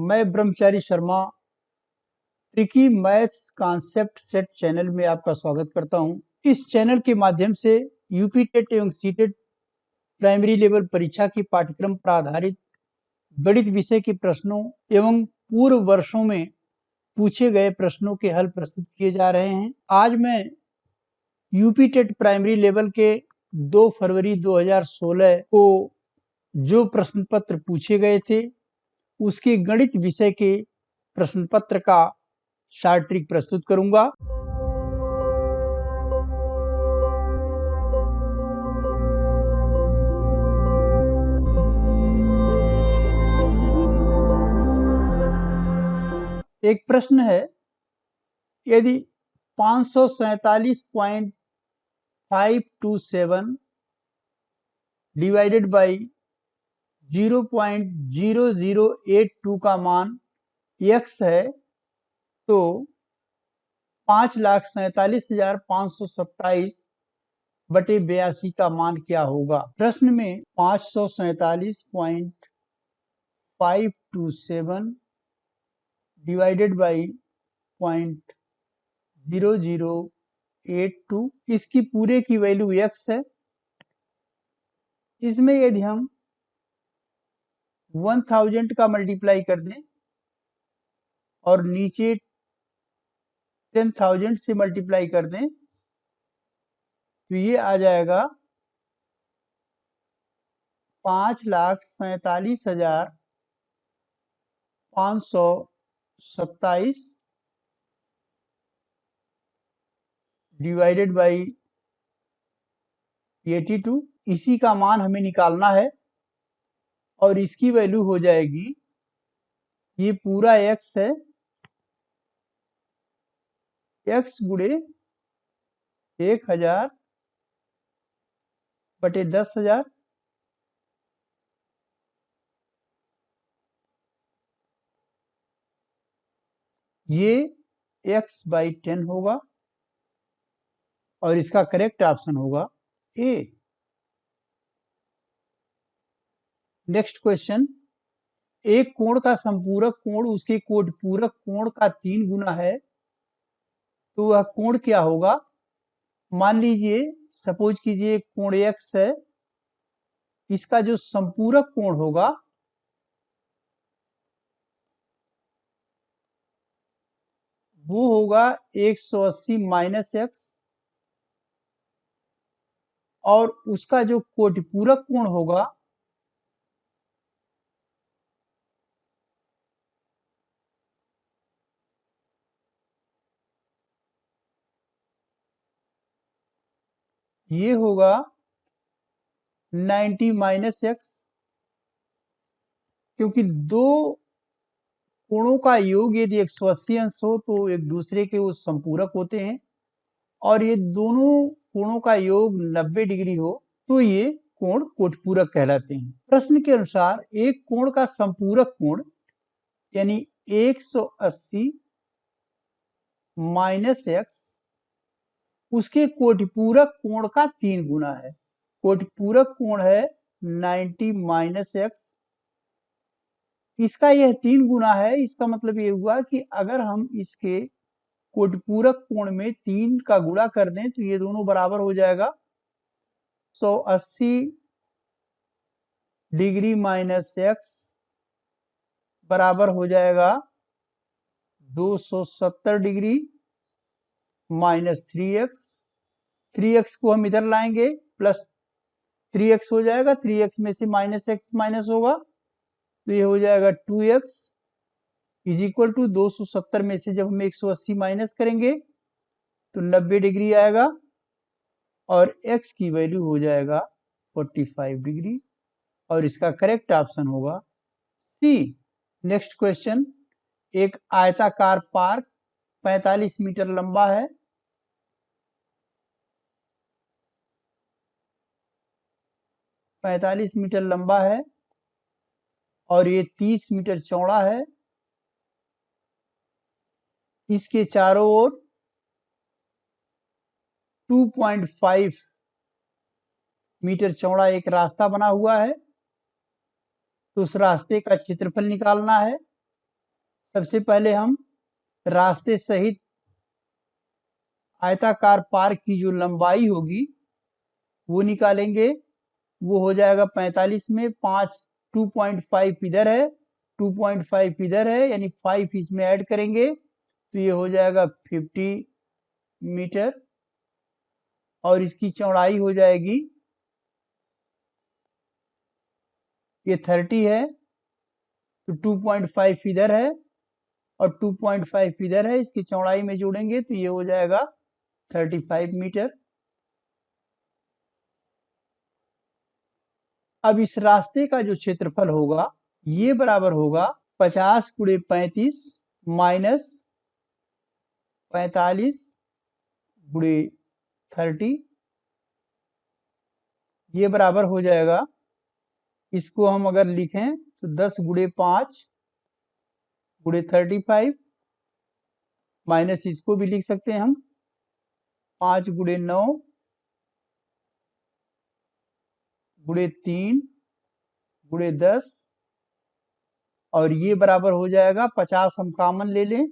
मैं ब्रह्मचारी Sharma tricky maths concept set channel में आपका स्वागत करता हूं। इस चैनल के माध्यम से यूपी टेट एवं सीटेट प्राइमरी लेवल परीक्षा की पाठ्यक्रम पर आधारित गणित विषय के प्रश्नों एवं पूर्व वर्षों में पूछे गए प्रश्नों के हल प्रस्तुत किए जा रहे हैं। आज मैं यूपी टेट प्राइमरी लेवल के 2 फरवरी 2016 को जो प्रश्न पत्र पूछे गए थे उसके गणित विषय के प्रश्न पत्र का शॉर्ट ट्रिक प्रस्तुत करूंगा। एक प्रश्न है, यदि 547.527 डिवाइडेड बाई 0.0082 का मान x है तो 5,47,527 बटे 82 का मान क्या होगा। प्रश्न में 547.527 डिवाइडेड बाई 0.0082 इसकी पूरे की वैल्यू x है। इसमें यदि हम 1000 का मल्टीप्लाई कर दें और नीचे 10,000 से मल्टीप्लाई कर दें तो ये आ जाएगा 5,47,527 डिवाइडेड बाई 82। इसी का मान हमें निकालना है और इसकी वैल्यू हो जाएगी, ये पूरा x है, x गुणे 1000 बटे 10,000 ये x बाई 10 होगा और इसका करेक्ट ऑप्शन होगा ए। नेक्स्ट क्वेश्चन, एक कोण का संपूरक कोण उसके कोटपूरक कोण का 3 गुना है तो वह कोण क्या होगा। मान लीजिए, सपोज कीजिए कोण x है, इसका जो संपूरक कोण होगा वो होगा 180 माइनस x और उसका जो कोटपूरक कोण होगा ये होगा 90 माइनस x, क्योंकि दो कोणों का योग यदि 180 अंश हो तो एक दूसरे के वो संपूरक होते हैं और ये दोनों कोणों का योग 90 डिग्री हो तो ये कोण कोटपूरक कहलाते हैं। प्रश्न के अनुसार एक कोण का संपूरक कोण यानी 180 माइनस x उसके कोटपूरक कोण का 3 गुना है। कोटपूरक कोण है 90 माइनस x, इसका यह 3 गुना है। इसका मतलब ये हुआ कि अगर हम इसके कोटपूरक कोण में 3 का गुणा कर दें तो ये दोनों बराबर हो जाएगा। 180 डिग्री माइनस x बराबर हो जाएगा 270 डिग्री माइनस 3x। 3x को हम इधर लाएंगे प्लस 3x हो जाएगा, 3x में से माइनस x माइनस होगा तो ये हो जाएगा 2x इज इक्वल टू 270 में से जब हम 180 माइनस करेंगे तो 90 डिग्री आएगा और x की वैल्यू हो जाएगा 45 डिग्री और इसका करेक्ट ऑप्शन होगा सी। नेक्स्ट क्वेश्चन, एक आयताकार पार्क 45 मीटर लंबा है। पैंतालीस मीटर लंबा है और ये 30 मीटर चौड़ा है। इसके चारों ओर 2.5 मीटर चौड़ा एक रास्ता बना हुआ है तो उस रास्ते का क्षेत्रफल निकालना है। सबसे पहले हम रास्ते सहित आयताकार पार्क की जो लंबाई होगी वो निकालेंगे। वो हो जाएगा 45 में 5 2.5 इधर है 2.5 इधर है, यानी 5 इसमें ऐड करेंगे तो ये हो जाएगा 50 मीटर। और इसकी चौड़ाई हो जाएगी, ये 30 है तो 2.5 इधर है और 2.5 इधर है, इसकी चौड़ाई में जोड़ेंगे तो ये हो जाएगा 35 मीटर। अब इस रास्ते का जो क्षेत्रफल होगा ये बराबर होगा 50 गुणे 35 माइनस 45 गुणे 30, ये बराबर हो जाएगा, इसको हम अगर लिखें तो 10 गुणे 5 गुणे 35 माइनस इसको भी लिख सकते हैं हम 5 गुणे 9 गुणे 3 गुणे 10 और ये बराबर हो जाएगा 50 हम कॉमन ले लें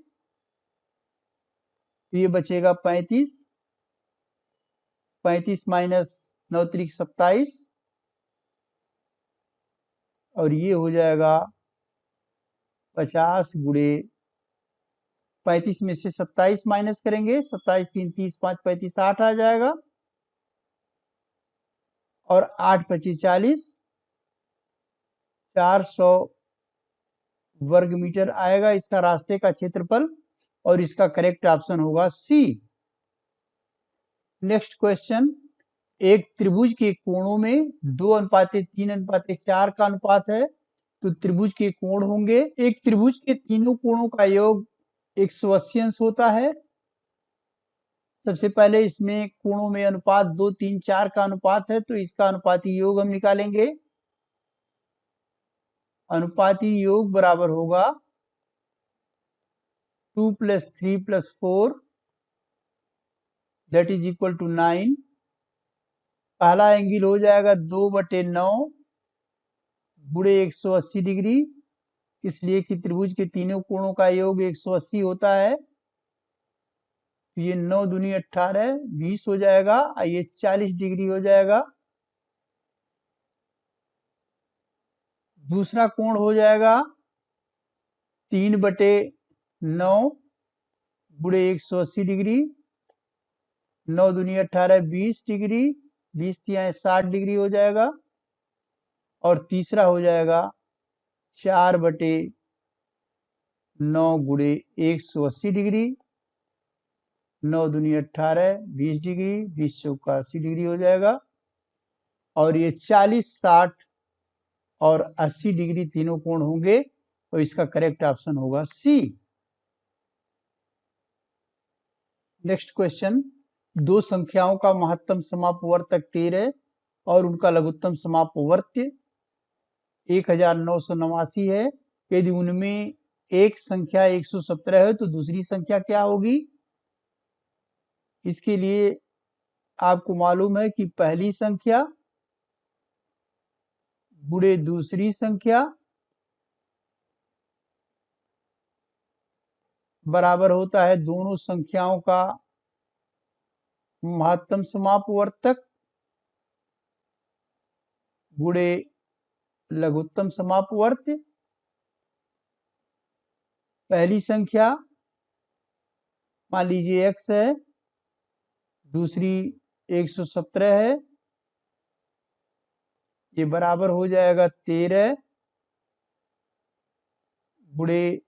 तो ये बचेगा 35 माइनस 9 त्रिक 27 और ये हो जाएगा 50 गुणे 35 में से 27 माइनस करेंगे 27 3 30 5 35 60 आ जाएगा और 8 25 40 400 वर्ग मीटर आएगा इसका रास्ते का क्षेत्रफल और इसका करेक्ट ऑप्शन होगा सी। नेक्स्ट क्वेश्चन, एक त्रिभुज के कोणों में 2:3:4 का अनुपात है तो त्रिभुज के कोण होंगे। एक त्रिभुज के तीनों कोणों का योग 180 अंश होता है। सबसे पहले इसमें कोणों में अनुपात 2 3 4 का अनुपात है तो इसका अनुपाती योग हम निकालेंगे। अनुपाती योग बराबर होगा 2 + 3 + 4 दैट इज इक्वल टू 9। पहला एंगल हो जाएगा 2/9 गुणे 180 डिग्री, इसलिए कि त्रिभुज के तीनों कोणों का योग 180 होता है। ये 9 दूनी 18 20 हो जाएगा और ये 40 डिग्री हो जाएगा। दूसरा कोण हो जाएगा 3/9 गुणे 180 डिग्री, 9 दूनी 18 20 डिग्री, 20 तिहाई 60 डिग्री हो जाएगा। और तीसरा हो जाएगा 4/9 गुणे 180 डिग्री, 9 दूनी 18 20 डिग्री, 20 चौका 80 डिग्री हो जाएगा। और ये 40 60 और 80 डिग्री तीनों कोण होंगे तो इसका करेक्ट ऑप्शन होगा सी। नेक्स्ट क्वेश्चन, दो संख्याओं का महत्तम समापवर्तक 13 और उनका लघुत्तम समापवर्त्य 1989 है। यदि उनमें एक संख्या 117 है तो दूसरी संख्या क्या होगी? इसके लिए आपको मालूम है कि पहली संख्या गुणे दूसरी संख्या बराबर होता है दोनों संख्याओं का महत्तम समापवर्तक गुणे लघुत्तम समापवर्त्य। पहली संख्या मान लीजिए x है, दूसरी 117 है, ये बराबर हो जाएगा 13 गुणे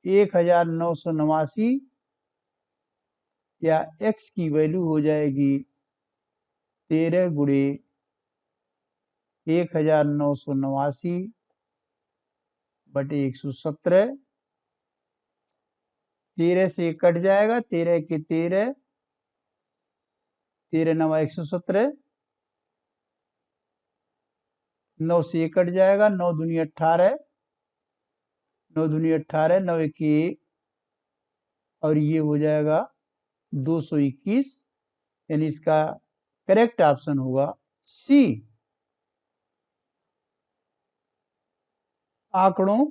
1989 या x की वैल्यू हो जाएगी 13 गुणे 1989 बटे 117। 13 से कट जाएगा, 13 के 13, 13 9 117, 9 से कट जाएगा, 9 दूनी 18, 9 दूनी 18, 9 1 1 और ये हो जाएगा 221, यानी इसका करेक्ट ऑप्शन होगा सी। आंकड़ों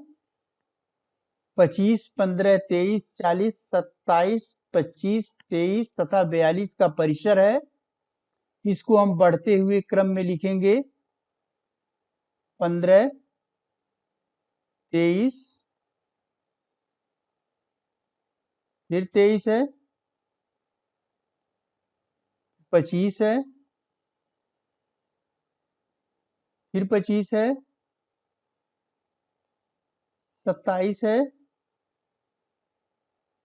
25, 15, 23, 40, 27, 25, 23 तथा 42 का परिसर है। इसको हम बढ़ते हुए क्रम में लिखेंगे। 15, 23, फिर 23 है, 25 है, फिर 25 है, 27 है,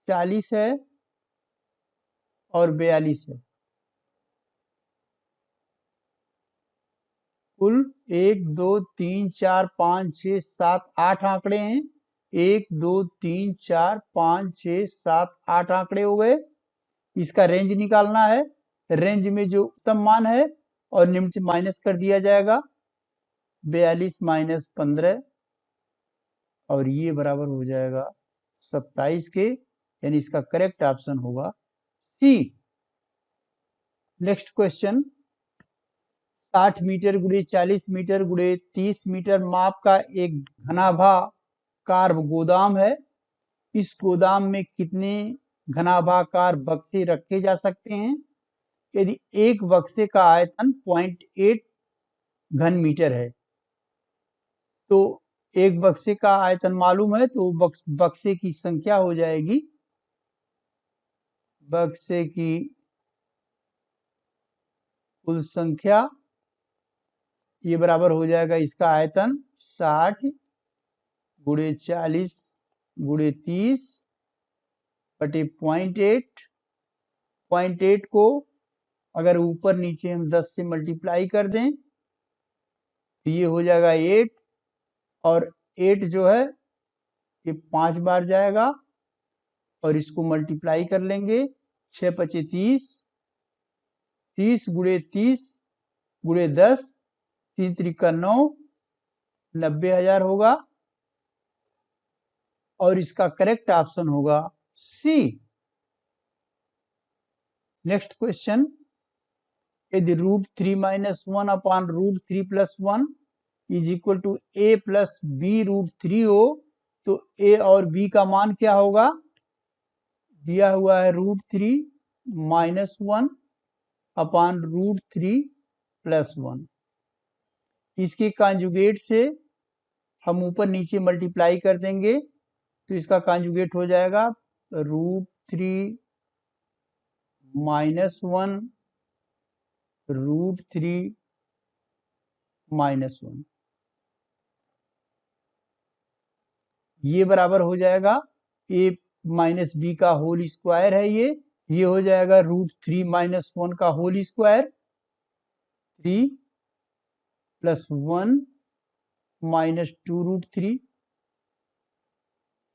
40 है और 42 है। कुल 1, 2, 3, 4, 5, 6, 7, 8 आंकड़े हैं। 1, 2, 3, 4, 5, 6, 7, 8 आंकड़े हो गए। इसका रेंज निकालना है। रेंज में जो उच्चतम मान है और निम्न से माइनस कर दिया जाएगा। 42 माइनस 15 और ये बराबर हो जाएगा 27 के, यानी इसका करेक्ट ऑप्शन होगा सी। नेक्स्ट क्वेश्चन, 60 मीटर गुणे 40 मीटर गुणे 30 मीटर माप का एक घनाभाकार गोदाम है। इस गोदाम में कितने घनाभाकार बक्से रखे जा सकते हैं? यदि एक बक्से का आयतन 0.8 घन मीटर है, तो एक बक्से का आयतन मालूम है, तो बक्से की संख्या हो जाएगी, बक्से की कुल संख्या, ये बराबर हो जाएगा इसका आयतन 60 गुणे 40 गुणे 30 बटे 0.8। 0.8 को अगर ऊपर नीचे हम 10 से मल्टीप्लाई कर दें तो ये हो जाएगा 8, और 8 जो है ये 5 बार जाएगा और इसको मल्टीप्लाई कर लेंगे। 6 पचे 30, 30 गुणे 30 गुणे 10, 3 त्रिका 9, 90,000 होगा और इसका करेक्ट ऑप्शन होगा सी। नेक्स्ट क्वेश्चन, यदि √3 - 1 upon √3 + 1 is equal to a plus b √3 हो, तो a और b का मान क्या होगा? दिया हुआ है √3 - 1 अपॉन √3 + 1। इसके कॉन्जुगेट से हम ऊपर नीचे मल्टीप्लाई कर देंगे तो इसका कॉन्जुगेट हो जाएगा √3 - 1 √3 - 1, ये बराबर हो जाएगा a माइनस बी का होल स्क्वायर है। ये हो जाएगा √3 - 1 का whole square, 3 + 1 - 2√3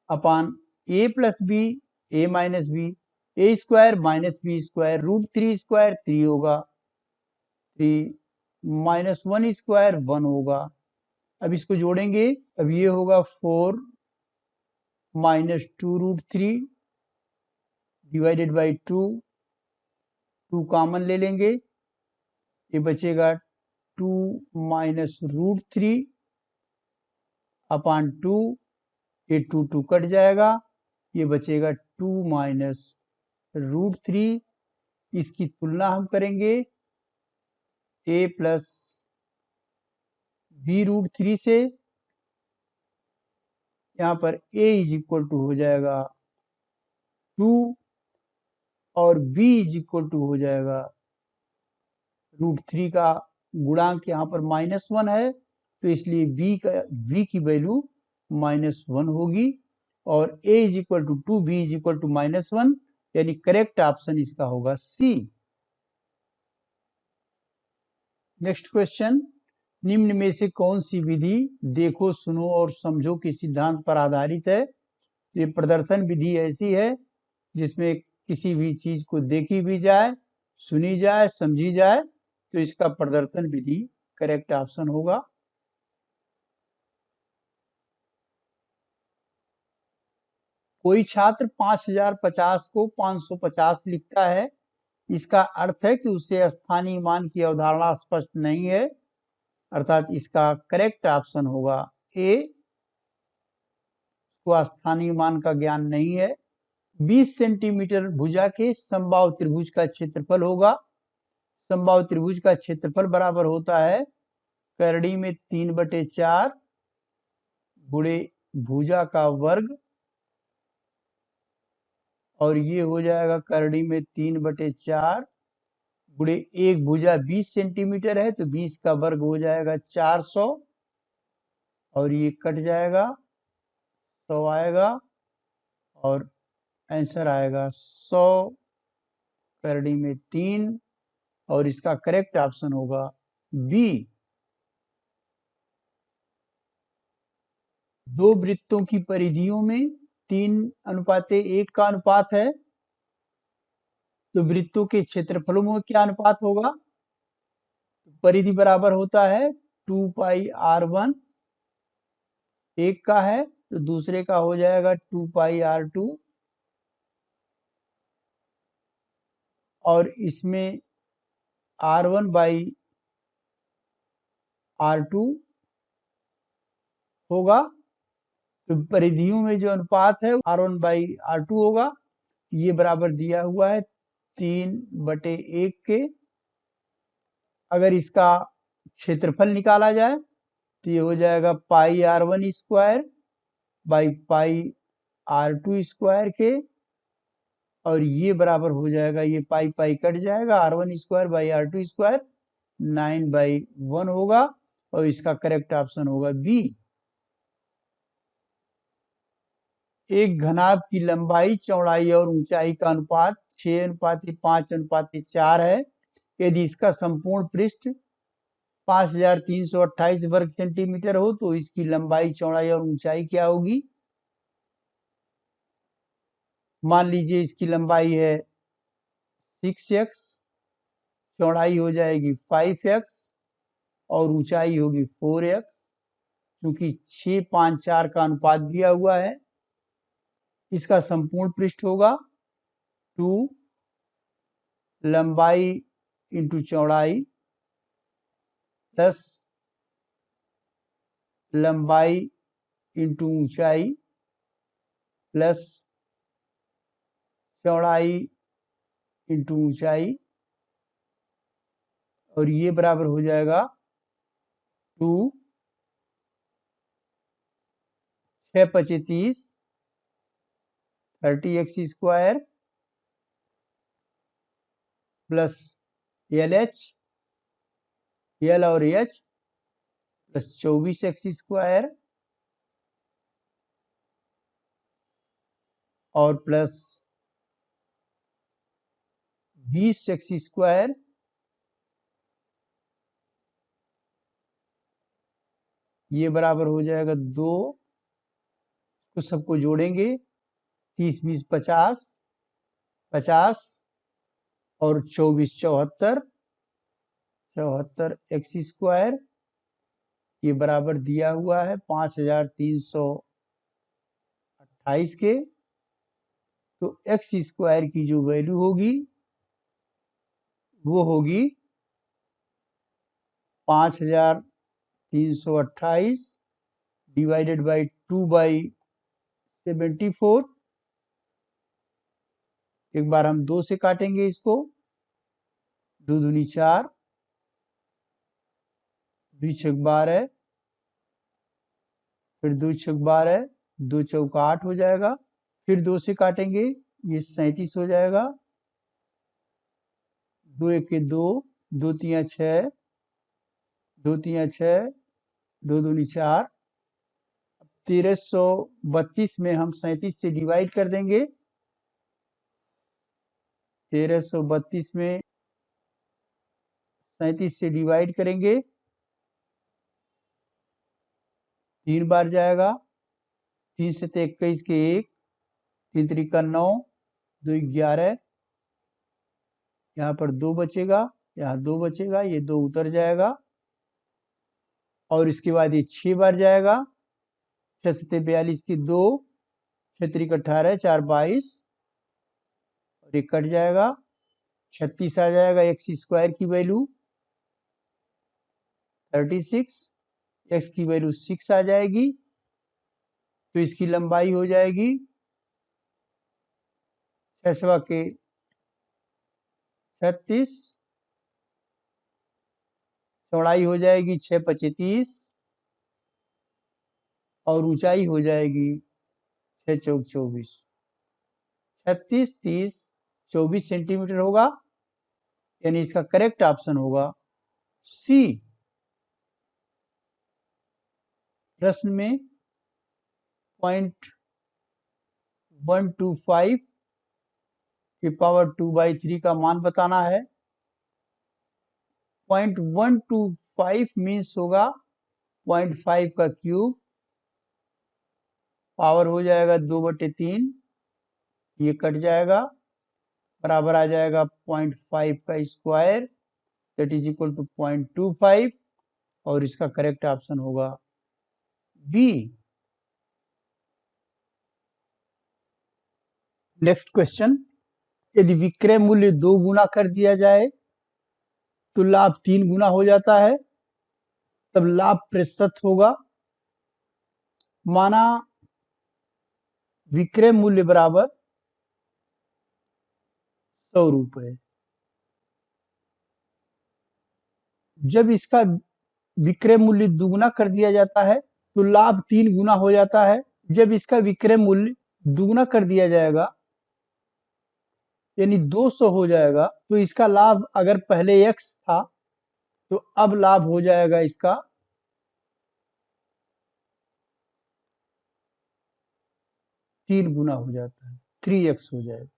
upon a plus B, a minus B, a square minus B square, √3 square 3 होगा, 3 - 1 स्क्वायर 1 होगा। अब इसको जोड़ेंगे, अब ये होगा 4 - 2√3 डिवाइडेड बाई 2 कॉमन ले लेंगे, ये बचेगा 2 - √3 अपॉन 2, ये 2 कट जाएगा, ये बचेगा 2 - √3। इसकी तुलना हम करेंगे a प्लस b √3 से। यहाँ पर a इज इक्वल टू हो जाएगा 2 और b इज इक्वल टू हो जाएगा √3 का गुणांक यहाँ पर -1 है, तो इसलिए b की वैल्यू -1 होगी और a is equal to 2, b is equal to -1, यानी करेक्ट ऑप्शन इसका होगा सी। नेक्स्ट क्वेश्चन, निम्न में से कौन सी विधि देखो, सुनो और समझो के सिद्धांत पर आधारित है? ये प्रदर्शन विधि ऐसी है जिसमें किसी भी चीज को देखी भी जाए, सुनी जाए, समझी जाए, तो इसका प्रदर्शन विधि करेक्ट ऑप्शन होगा। कोई छात्र 5050 को 550 लिखता है, इसका अर्थ है कि उसे स्थानीय मान की अवधारणा स्पष्ट नहीं है, अर्थात इसका करेक्ट ऑप्शन होगा ए। को स्थानीय मान का ज्ञान नहीं है। 20 सेंटीमीटर भुजा के समबाहु त्रिभुज का क्षेत्रफल होगा। समबाहु त्रिभुज का क्षेत्रफल बराबर होता है करड़ी में 3/4 गुणे भुजा का वर्ग, और ये हो जाएगा करड़ी में 3/4 गुणे एक भुजा 20 सेंटीमीटर है तो 20 का वर्ग हो जाएगा 400, और ये कट जाएगा 100 आएगा, और आंसर आएगा 100 करड़ी में 3, और इसका करेक्ट ऑप्शन होगा बी। दो वृत्तों की परिधियों में 3:1 का अनुपात है, तो वृत्तों के क्षेत्रफलों में क्या अनुपात होगा? परिधि बराबर होता है 2πr1, एक का है तो दूसरे का हो जाएगा 2πr2, और इसमें r1/r2 होगा, तो परिधियों में जो अनुपात है r1/r2 होगा। ये बराबर दिया हुआ है 3/1 के। अगर इसका क्षेत्रफल निकाला जाए तो ये हो जाएगा πr1² बाई πr2² के, और ये बराबर हो जाएगा, ये पाई पाई कट जाएगा, r1² बाई r2², 9/1 होगा, और इसका करेक्ट ऑप्शन होगा बी। एक घनाभ की लंबाई, चौड़ाई और ऊंचाई का अनुपात 6:5:4 है। यदि इसका संपूर्ण पृष्ठ 5328 वर्ग सेंटीमीटर हो तो इसकी लंबाई, चौड़ाई और ऊंचाई क्या होगी? मान लीजिए इसकी लंबाई है 6x, चौड़ाई हो जाएगी 5x, और ऊंचाई होगी 4x। क्योंकि 6:5:4 का अनुपात दिया हुआ है, इसका संपूर्ण पृष्ठ होगा 2 लंबाई इंटू चौड़ाई प्लस लंबाई इंटू ऊंचाई प्लस चौड़ाई इंटू ऊंचाई, और ये बराबर हो जाएगा 2 6×25 30x² प्लस LH, L और H प्लस 24x², और प्लस 20x², ये बराबर हो जाएगा 2, तो सबको जोड़ेंगे 30 20 50 50, और 24 74 74x², ये बराबर दिया हुआ है 5328 के। तो x² की जो वैल्यू होगी वो होगी 5328 डिवाइडेड बाई 2/74। एक बार हम 2 से काटेंगे इसको, 2 दूनी 4, 2 छक 12, फिर 2 छक 12, 2 चौका 8 हो जाएगा। फिर 2 से काटेंगे, ये 37 हो जाएगा, 2 1 2, 2 3 6, 2 3 6, 2 दूनी 4। 1332 में हम 37 से डिवाइड कर देंगे। 1332 में 37 से डिवाइड करेंगे, 3 बार जाएगा, 3 से 21 के 1, 3 3 9, 2 11, यहाँ पर 2 बचेगा, यहाँ 2 बचेगा, ये 2 उतर जाएगा, और इसके बाद ये 6 बार जाएगा, 6 से 42 की 2, 6 3 18, 4 22, और ये कट जाएगा, 36 आ जाएगा। x² की वैल्यू 36, x की वैल्यू 6 आ जाएगी, तो इसकी लंबाई हो जाएगी 6 के 36, चौड़ाई हो जाएगी 6×5 = 30 और ऊंचाई हो जाएगी 6×4 = 24। 36, 30, 24 सेंटीमीटर होगा, यानी इसका करेक्ट ऑप्शन होगा सी। प्रश्न में 0.125 की पावर 2/3 का मान बताना है। 0.125 मीन्स होगा 0.5 का क्यूब, पावर हो जाएगा 2/3, ये कट जाएगा, बराबर आ जाएगा 0.5 का square, that is equal to 0.25, और इसका करेक्ट ऑप्शन होगा बी। नेक्स्ट क्वेश्चन, यदि विक्रय मूल्य 2 गुना कर दिया जाए तो लाभ 3 गुना हो जाता है, तब लाभ प्रतिशत होगा। माना विक्रय मूल्य बराबर 100 रुपए, जब इसका विक्रय मूल्य दुगुना कर दिया जाता है तो लाभ 3 गुना हो जाता है। जब इसका विक्रय मूल्य दुगुना कर दिया जाएगा यानी 200 हो जाएगा, तो इसका लाभ अगर पहले x था तो अब लाभ हो जाएगा इसका 3 गुना हो जाता है, 3x हो जाएगा।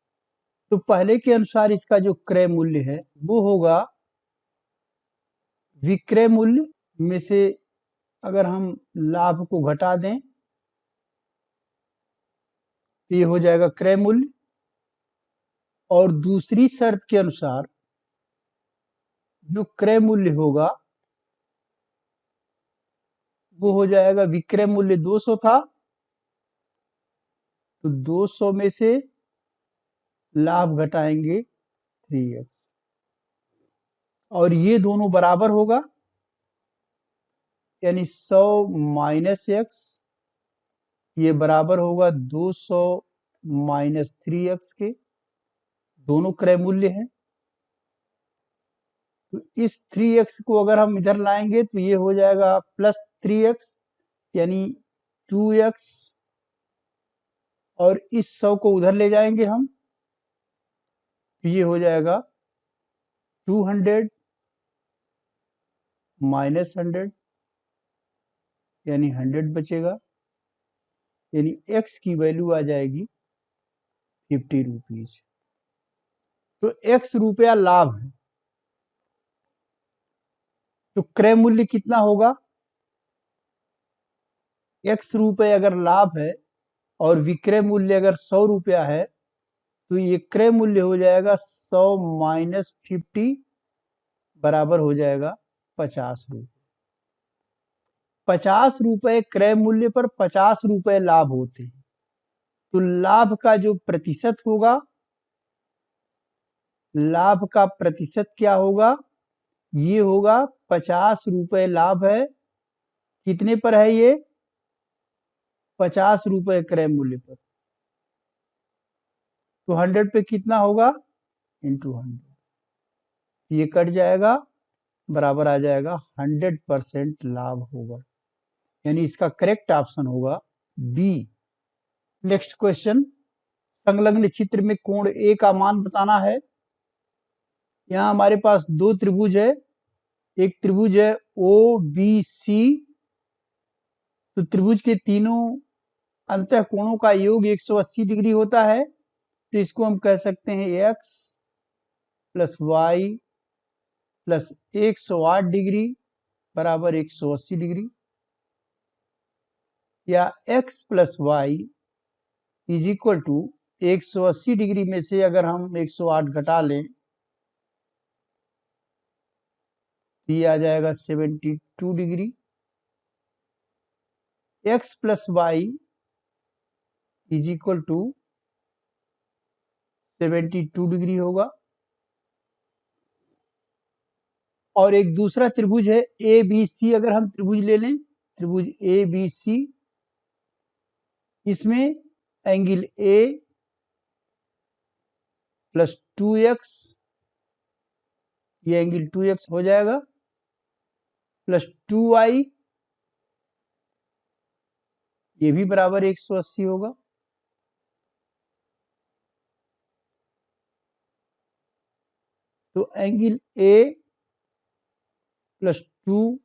तो पहले के अनुसार इसका जो क्रय मूल्य है वो होगा विक्रय मूल्य में से अगर हम लाभ को घटा दें तो ये हो जाएगा क्रय मूल्य, और दूसरी शर्त के अनुसार जो क्रय मूल्य होगा वो हो जाएगा, विक्रय मूल्य 200 था तो 200 में से लाभ घटाएंगे 3x, और ये दोनों बराबर होगा, यानी 100 माइनस x, ये बराबर होगा 200 माइनस 3x के, दोनों क्रय मूल्य हैं। तो इस 3x को अगर हम इधर लाएंगे तो ये हो जाएगा प्लस 3x, यानी 2x, और इस 100 को उधर ले जाएंगे हम तो ये हो जाएगा 200 माइनस 100, यानी 100 बचेगा, यानी x की वैल्यू आ जाएगी 50 रुपीज। तो x रुपया लाभ है, तो क्रय मूल्य कितना होगा? x रुपए अगर लाभ है और विक्रय मूल्य अगर 100 रुपया है तो ये क्रय मूल्य हो जाएगा 100 माइनस 50 बराबर हो जाएगा 50 रुपए। 50 रुपए क्रय मूल्य पर 50 रुपए लाभ होते हैं, तो लाभ का जो प्रतिशत होगा, लाभ का प्रतिशत क्या होगा? ये होगा 50 रुपए लाभ है, कितने पर है ये? 50 रुपए क्रय मूल्य पर, तो 100 पे कितना होगा? इंटू 100, ये कट जाएगा, बराबर आ जाएगा 100% लाभ होगा, यानी इसका करेक्ट ऑप्शन होगा बी। नेक्स्ट क्वेश्चन, संलग्न चित्र में कोण ए का मान बताना है। यहाँ हमारे पास दो त्रिभुज है, एक त्रिभुज है ओ बी सी, तो त्रिभुज के तीनों अंतः कोणों का योग 180 डिग्री होता है, तो इसको हम कह सकते हैं x plus Y plus 108 degree बराबर 180 डिग्री, या x plus Y is equal to 180 degree में से अगर हम 108 घटा लें तो ये आ जाएगा 72 degree. x plus Y is equal to 72 degree होगा, और एक दूसरा त्रिभुज है ए बी सी, अगर हम त्रिभुज ले लें, त्रिभुज ए बी सी, इसमें एंगल ए प्लस 2x, ये एंगल 2x हो जाएगा, प्लस 2y, ये भी बराबर 180 होगा। तो angle A plus 2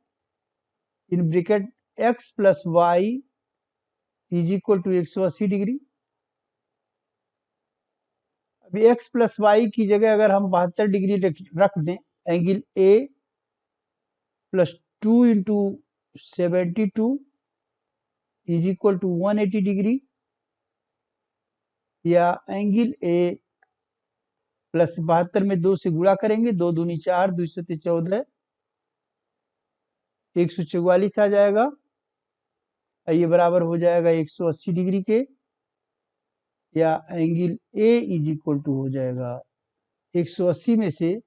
in bracket x plus Y is equal to 180 degree. अभी x प्लस वाई की जगह अगर हम 72 डिग्री रख दें, angle A plus 2 into 72 is equal to 180 degree, या एंगल ए प्लस 72 में 2 से गुणा करेंगे, 2 दूनी 4, 2 से 14, 144 आ जाएगा। ये बराबर हो जाएगा 180 डिग्री के, या angle A is equal to हो जाएगा 180 में से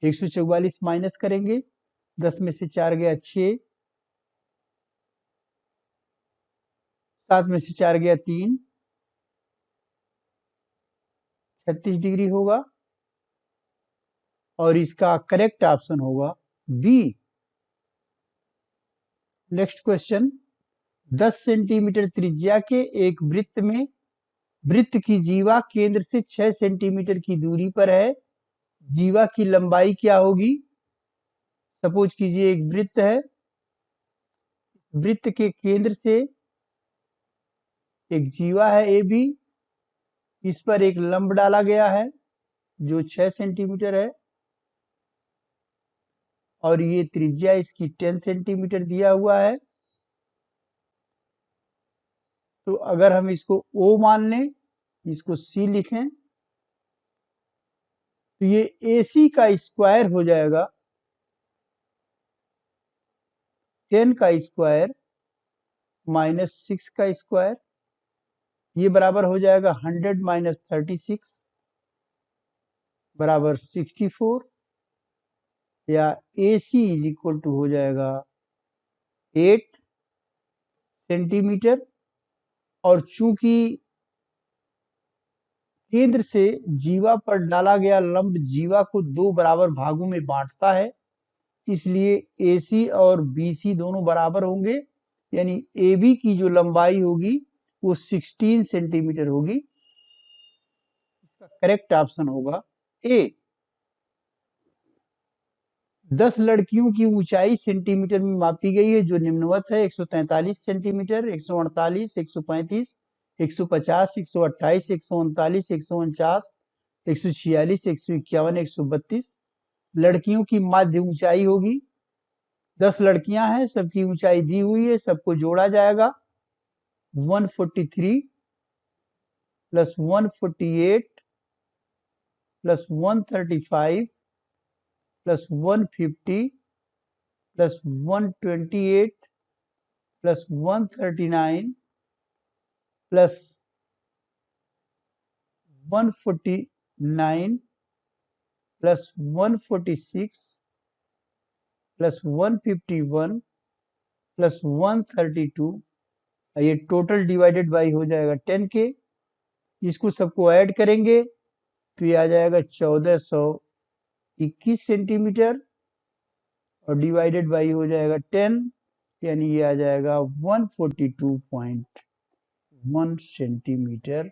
144 माइनस करेंगे, 10 में से 4 गया 6, 7 में से 4 गया 3, 36 डिग्री होगा। और इसका करेक्ट ऑप्शन होगा बी। नेक्स्ट क्वेश्चन, 10 सेंटीमीटर त्रिज्या के एक वृत्त में वृत्त की जीवा केंद्र से 6 सेंटीमीटर की दूरी पर है, जीवा की लंबाई क्या होगी? सपोज कीजिए एक वृत्त है, वृत्त के केंद्र से एक जीवा है ए बी, इस पर एक लंब डाला गया है जो 6 सेंटीमीटर है, और ये त्रिज्या इसकी 10 सेंटीमीटर दिया हुआ है। तो अगर हम इसको O मान लें, इसको C लिखें, तो ये AC का स्क्वायर हो जाएगा 10 का स्क्वायर माइनस 6 का स्क्वायर, ये बराबर हो जाएगा 100 माइनस 36 बराबर 64, या AC इज इक्वल टू हो जाएगा 8 सेंटीमीटर। और चूंकि केंद्र से जीवा पर डाला गया लंब जीवा को 2 बराबर भागों में बांटता है, इसलिए AC और BC दोनों बराबर होंगे, यानी AB की जो लंबाई होगी वो 16 सेंटीमीटर होगी। इसका करेक्ट ऑप्शन होगा ए। 10 लड़कियों की ऊंचाई सेंटीमीटर में मापी गई है जो निम्नवत है: 143 सेंटीमीटर, 148, 135, 150, 128, 139, 149, 146, 151, 132 लड़कियों की माध्य ऊंचाई होगी। 10 लड़कियां हैं, सबकी ऊंचाई दी हुई है, सबको जोड़ा जाएगा। 143 plus 148 plus 135 plus 150 plus 128 plus 139 plus 149 plus 146 plus 151 plus 132, ये टोटल डिवाइडेड बाई हो जाएगा 10 के। इसको सबको ऐड करेंगे तो ये आ जाएगा 1421 सेंटीमीटर, और डिवाइडेड बाई हो जाएगा 10, यानी ये आ जाएगा 142.1 सेंटीमीटर,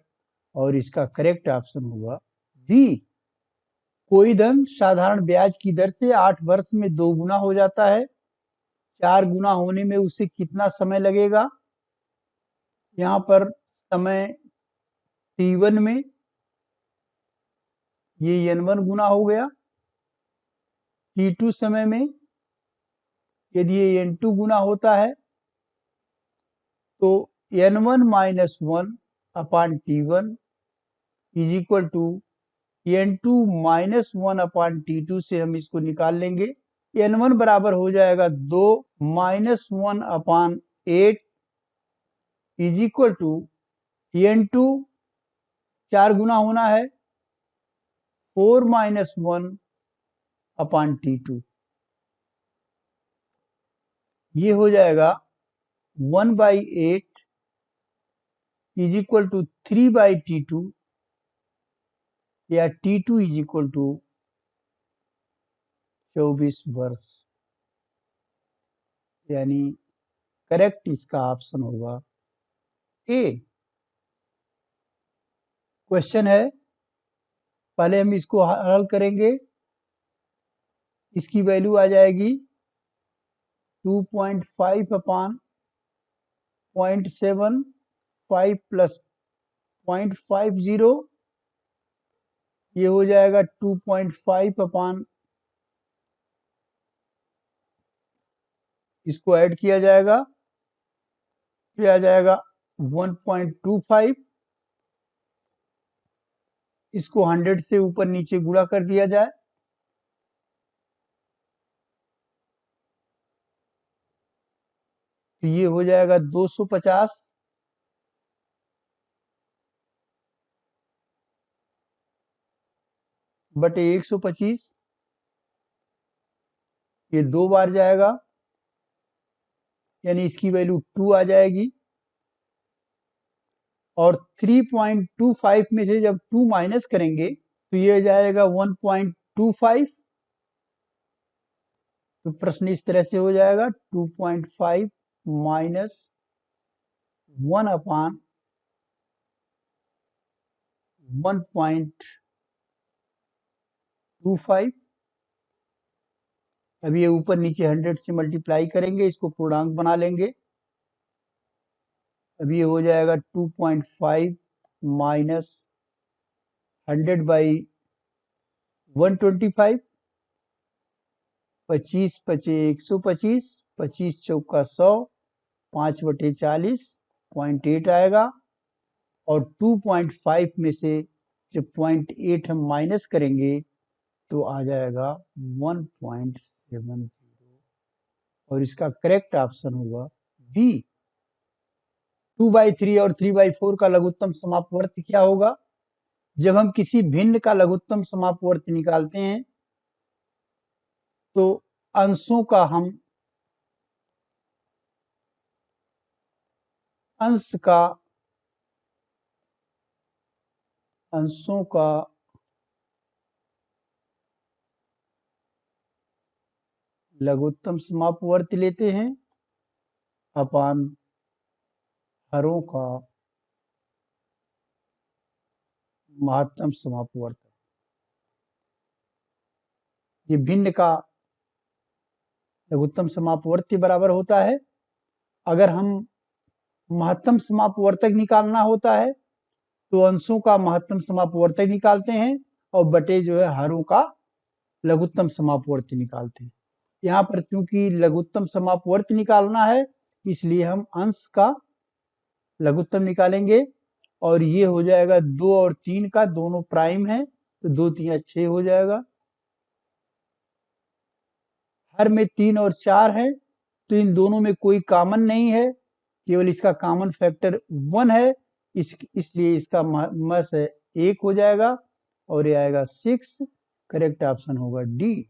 और इसका करेक्ट ऑप्शन होगा बी। कोई धन साधारण ब्याज की दर से 8 वर्ष में 2 गुना हो जाता है, 4 गुना होने में उसे कितना समय लगेगा? यहाँ पर समय T1 में ये N1 गुना हो गया, T2 समय में यदि ये N2 गुना होता है तो N1 minus 1 upon T1 is equal to N2 minus 1 upon T2 से हम इसको निकाल लेंगे। N1 बराबर हो जाएगा 2 minus 1 upon 8 is equal to N2 4 गुना होना है 4 माइनस 1 अपान T2, ये हो जाएगा 1/8 इज इक्वल टू 3/T2 या T2 इज इक्वल टू 24 वर्ष, यानी करेक्ट इसका ऑप्शन होगा ए। क्वेश्चन है, पहले हम इसको हल करेंगे। इसकी वैल्यू आ जाएगी 2.5 अपान 0.75 प्लस 0.50, ये हो जाएगा 2.5 अपान, इसको ऐड किया जाएगा, फिर आ जाएगा 1.25, इसको 100 से ऊपर नीचे गुणा कर दिया जाए, तो ये हो जाएगा 250 बटे 125, ये 2 बार जाएगा, यानी इसकी वैल्यू 2 आ जाएगी। और 3.25 में से जब 2 माइनस करेंगे तो ये जाएगा 1.25। तो प्रश्न इस तरह से हो जाएगा 2.5 माइनस 1 अपान 1.25। अब ये ऊपर नीचे 100 से मल्टीप्लाई करेंगे, इसको पूर्णांक बना लेंगे। अब ये हो जाएगा 2.5 माइनस 100/125, 25 पचे 125, 25 चौका 100, 5/40 0.8 आएगा। और 2.5 में से जब 0.8 हम माइनस करेंगे तो आ जाएगा 1.70, और इसका करेक्ट ऑप्शन होगा बी। 2/3 और 3/4 का लघुत्तम समापवर्त क्या होगा? जब हम किसी भिन्न का लघुत्तम समापवर्त निकालते हैं तो अंशों का हम अंशों का लघुत्तम समापवर्त लेते हैं अपान हरों का महत्तम समापवर्त। ये भिन्न का लघुत्तम समापवर्त के बराबर होता है। अगर हम महत्तम समापवर्तक निकालना होता है तो अंशों का महत्तम समापवर्तक निकालते हैं और बटे जो है हरों का लघुत्तम समापवर्त निकालते हैं। यहाँ पर चूंकि लघुत्तम समापवर्त निकालना है इसलिए हम अंश का लघुत्तम निकालेंगे, और ये हो जाएगा 2 और 3 का, दोनों प्राइम है तो 2 3 6 हो जाएगा। हर में 3 और 4 है तो इन दोनों में कोई कॉमन नहीं है, केवल इसका कॉमन फैक्टर 1 है, इसलिए इसका मस 1 हो जाएगा और ये आएगा 6। करेक्ट ऑप्शन होगा डी।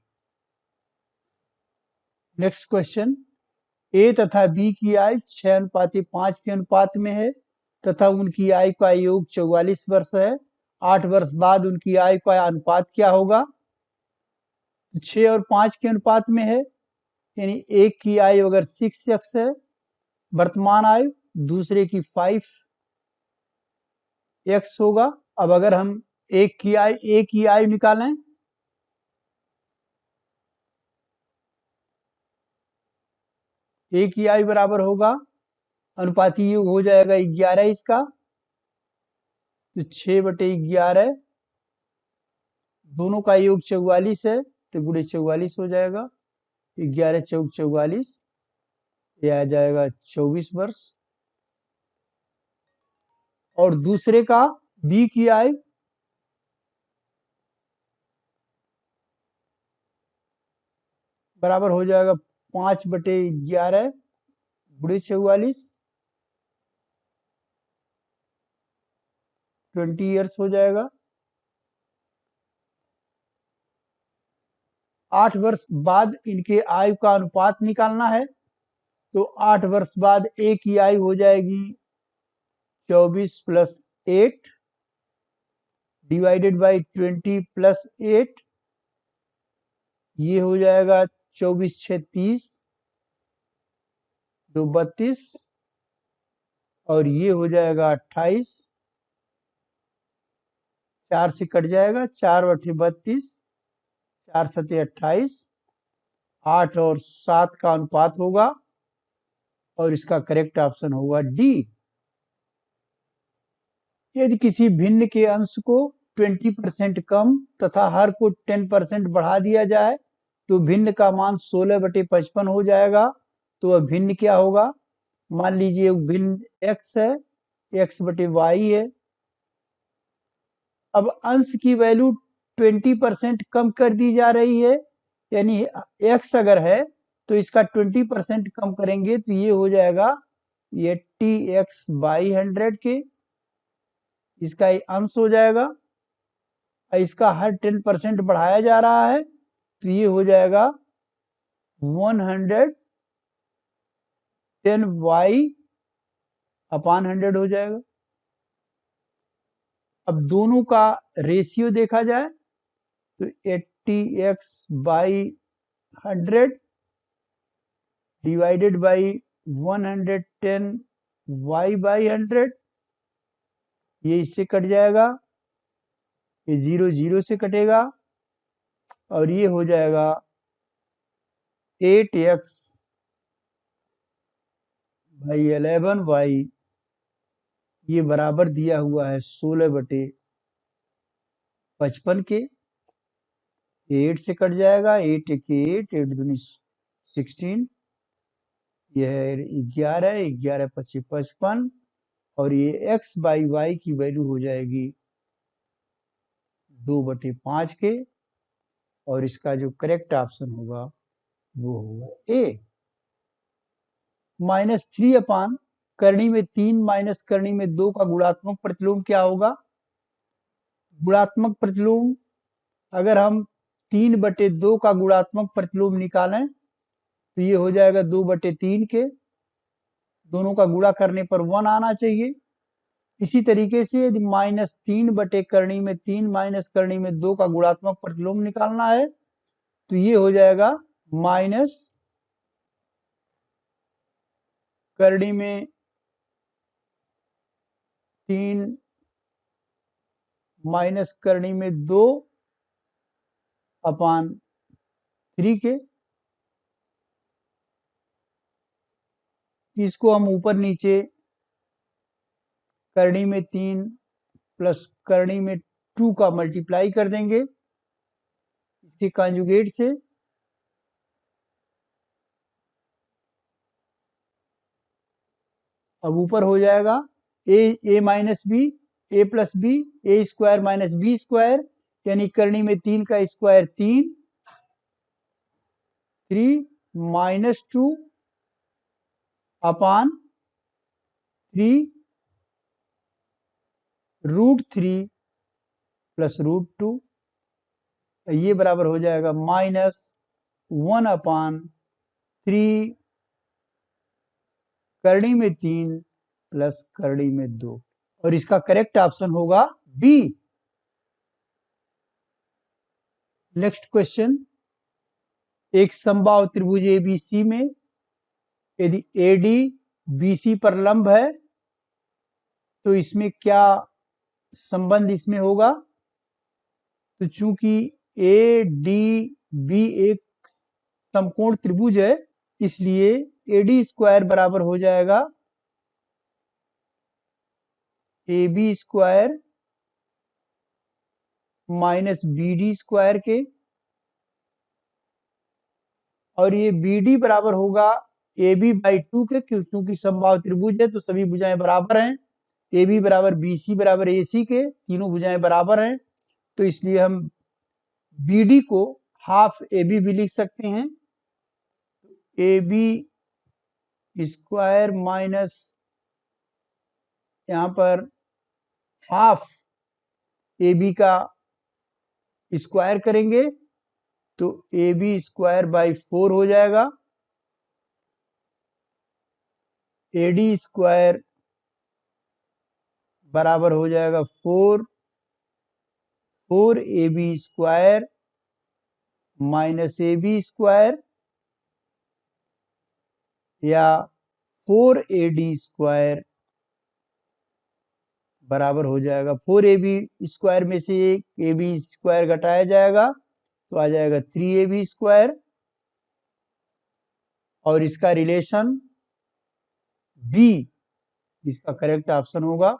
नेक्स्ट क्वेश्चन, ए तथा बी की आयु 6:5 के अनुपात में है तथा उनकी आयु का योग 44 वर्ष है। 8 वर्ष बाद उनकी आयु का अनुपात क्या होगा? 6 और 5 के अनुपात में है, यानी एक की आयु अगर 6x है वर्तमान आयु, दूसरे की 5x होगा। अब अगर हम एक की आयु निकालें एक की आयु बराबर होगा, अनुपाती योग हो जाएगा 11 इसका, तो 6/11, दोनों का योग 44 है तो गुणे 44 हो जाएगा, 11 चौक 44, ये आ जाएगा 24 वर्ष। और दूसरे का बी की आयु बराबर हो जाएगा 5/11 गुणे 44, 20 ईयर्स हो जाएगा। 8 वर्ष बाद इनके आयु का अनुपात निकालना है तो 8 वर्ष बाद ए की आयु हो जाएगी 24 + 8 डिवाइडेड बाई 20 + 8, ये हो जाएगा 24 × 6 = 30, 2 = 32, और ये हो जाएगा 28, 4 से कट जाएगा, 4 × 8 = 32, 4 × 7 = 28, 8 और 7 का अनुपात होगा और इसका करेक्ट ऑप्शन होगा डी। यदि किसी भिन्न के अंश को 20% कम तथा हर को 10% बढ़ा दिया जाए तो भिन्न का मान 16/55 हो जाएगा। तो वह भिन्न क्या होगा? मान लीजिए भिन्न x है, x/y है। अब अंश की वैल्यू 20% कम कर दी जा रही है, यानी x अगर है तो इसका 20% कम करेंगे तो ये हो जाएगा 80x/100 के, इसका अंश हो जाएगा। इसका हर 10% बढ़ाया जा रहा है तो ये हो जाएगा 110y/100 हो जाएगा। अब दोनों का रेशियो देखा जाए तो 80x/100 डिवाइडेड बाई 110y/100, ये इससे कट जाएगा, ये 0 0 से कटेगा और ये हो जाएगा 8x/11y, ये बराबर दिया हुआ है 16/55 के। 8 से कट जाएगा, 8 × 1 = 8, 8 दूनी 16, यह 11, 11 × 25 = 55, और ये x/y की वैल्यू हो जाएगी 2/5 के, और इसका जो करेक्ट ऑप्शन होगा वो होगा ए। -3 करनी में 3 माइनस करनी में 2 का गुणात्मक प्रतिलोम क्या होगा? गुणात्मक प्रतिलोम अगर हम 3/2 का गुणात्मक प्रतिलोम निकालें तो ये हो जाएगा 2/3 के, दोनों का गुणा करने पर 1 आना चाहिए। इसी तरीके से यदि -3 करनी में 3 माइनस करनी में 2 का गुणात्मक प्रतिलोम निकालना है तो ये हो जाएगा माइनस करनी में 3 माइनस करनी में 2/3 के। इसको हम ऊपर नीचे करनी में 3 प्लस करनी में 2 का मल्टीप्लाई कर देंगे इसके कॉन्जुगेट से, अब ऊपर हो जाएगा a minus B, a plus B, a square minus B square, यानी करनी में 3 का स्क्वायर 3 माइनस 2/3 √3 प्लस √2, ये बराबर हो जाएगा -1/3 करनी में 3 प्लस करनी में 2, और इसका करेक्ट ऑप्शन होगा बी। नेक्स्ट क्वेश्चन, एक समबाहु त्रिभुज एबीसी में यदि एडी बीसी पर लंब है तो इसमें क्या संबंध इसमें होगा? तो चूंकि ए डी बी एक समकोण त्रिभुज है इसलिए एडी स्क्वायर बराबर हो जाएगा AB square minus BD square के, और ये BD बराबर होगा AB/2 के, क्योंकि समबाहु त्रिभुज है तो सभी भुजाएं बराबर हैं। AB बराबर BC बराबर AC के, तीनों भुजाएं बराबर हैं, तो इसलिए हम BD को हाफ AB भी लिख सकते हैं। AB स्क्वायर माइनस यहाँ पर हाफ AB का स्क्वायर करेंगे तो AB² / 4 हो जाएगा, AD स्क्वायर बराबर हो जाएगा 4AB square minus AB square या 4AD स्क्वायर बराबर हो जाएगा 4AB स्क्वायर में से एक AB स्क्वायर घटाया जाएगा तो आ जाएगा 3AB स्क्वायर और इसका रिलेशन बी इसका करेक्ट ऑप्शन होगा।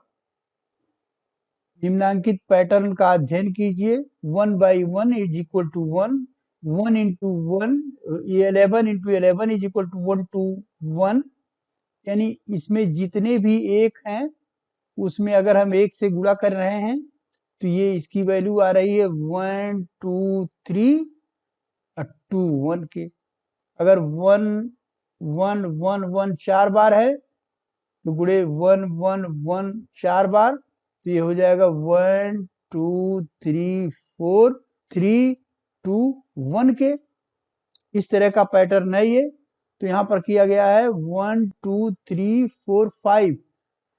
निम्नांकित पैटर्न का अध्ययन कीजिए 1/1 is equal to 1 1 into 1 11 into 11 is equal to 1 to 1 यानी इसमें जितने भी एक हैं उसमें अगर हम एक से गुणा कर रहे हैं तो ये इसकी वैल्यू आ रही है 1 2 3 2 1 के। अगर 1 1 1 1 4 बार है तो गुणे 1 1 1 4 बार तो ये हो जाएगा 1 2 3 4 3 2 1 के। इस तरह का पैटर्न है ये। तो यहाँ पर किया गया है 1 2 3 4 5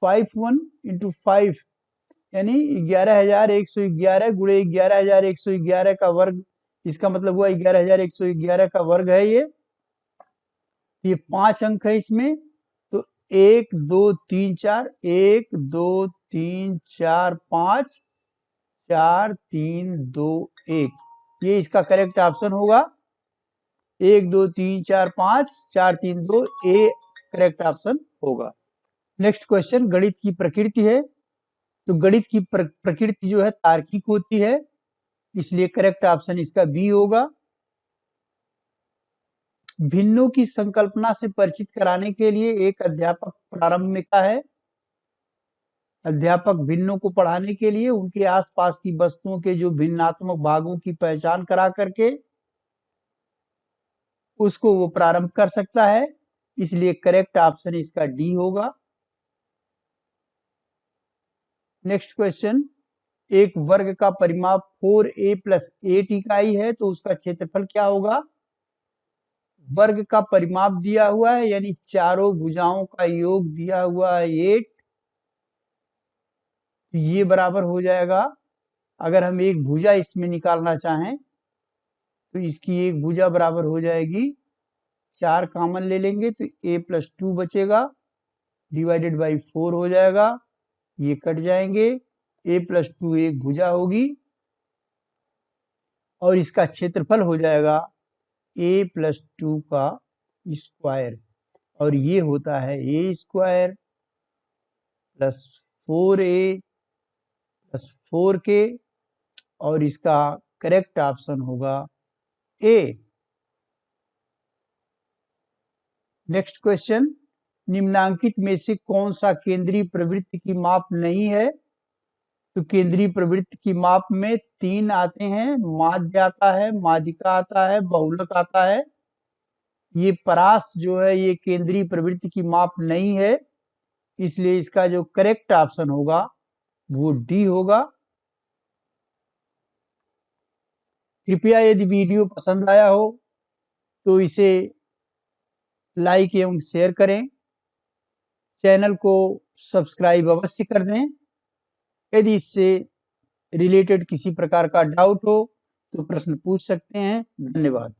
5 1 इंटू 5 यानी 11,111 गुणे 11,111 का वर्ग। इसका मतलब हुआ 11,111 का वर्ग है ये 5 अंक है इसमें। तो 1 2 3 4 1 2 3 4 5 4 3 2 1 ये इसका करेक्ट ऑप्शन होगा। 1 2 3 4 5 4 3 2 ए करेक्ट ऑप्शन होगा। नेक्स्ट क्वेश्चन गणित की प्रकृति है। तो गणित की प्रकृति जो है तार्किक होती है इसलिए करेक्ट ऑप्शन इसका बी होगा। भिन्नों की संकल्पना से परिचित कराने के लिए एक अध्यापक प्रारंभ में का है। अध्यापक भिन्नों को पढ़ाने के लिए उनके आसपास की वस्तुओं के जो भिन्नात्मक भागों की पहचान करा करके उसको वो प्रारंभ कर सकता है इसलिए करेक्ट ऑप्शन इसका डी होगा। नेक्स्ट क्वेश्चन एक वर्ग का परिमाप 4a + 8 इकाई है तो उसका क्षेत्रफल क्या होगा। वर्ग का परिमाप दिया हुआ है यानी चारों भुजाओं का योग दिया हुआ है 8 ये बराबर हो जाएगा। अगर हम एक भुजा इसमें निकालना चाहें तो इसकी एक भुजा बराबर हो जाएगी 4 कॉमन ले लेंगे तो a + 2 बचेगा डिवाइडेड बाई 4 हो जाएगा। ये कट जाएंगे a + 2 एक भुजा होगी और इसका क्षेत्रफल हो जाएगा a + 2 का स्क्वायर और ये होता है a स्क्वायर + 4a + 4k और इसका करेक्ट ऑप्शन होगा ए। नेक्स्ट क्वेश्चन निम्नांकित में से कौन सा केंद्रीय प्रवृत्ति की माप नहीं है। तो केंद्रीय प्रवृत्ति की माप में 3 आते हैं माध्य आता है माध्यिका आता है बहुलक आता है। ये परास जो है ये केंद्रीय प्रवृत्ति की माप नहीं है इसलिए इसका जो करेक्ट ऑप्शन होगा वो डी होगा। कृपया यदि वीडियो पसंद आया हो तो इसे लाइक एवं शेयर करें। चैनल को सब्सक्राइब अवश्य कर दें। यदि इससे रिलेटेड किसी प्रकार का डाउट हो तो प्रश्न पूछ सकते हैं। धन्यवाद।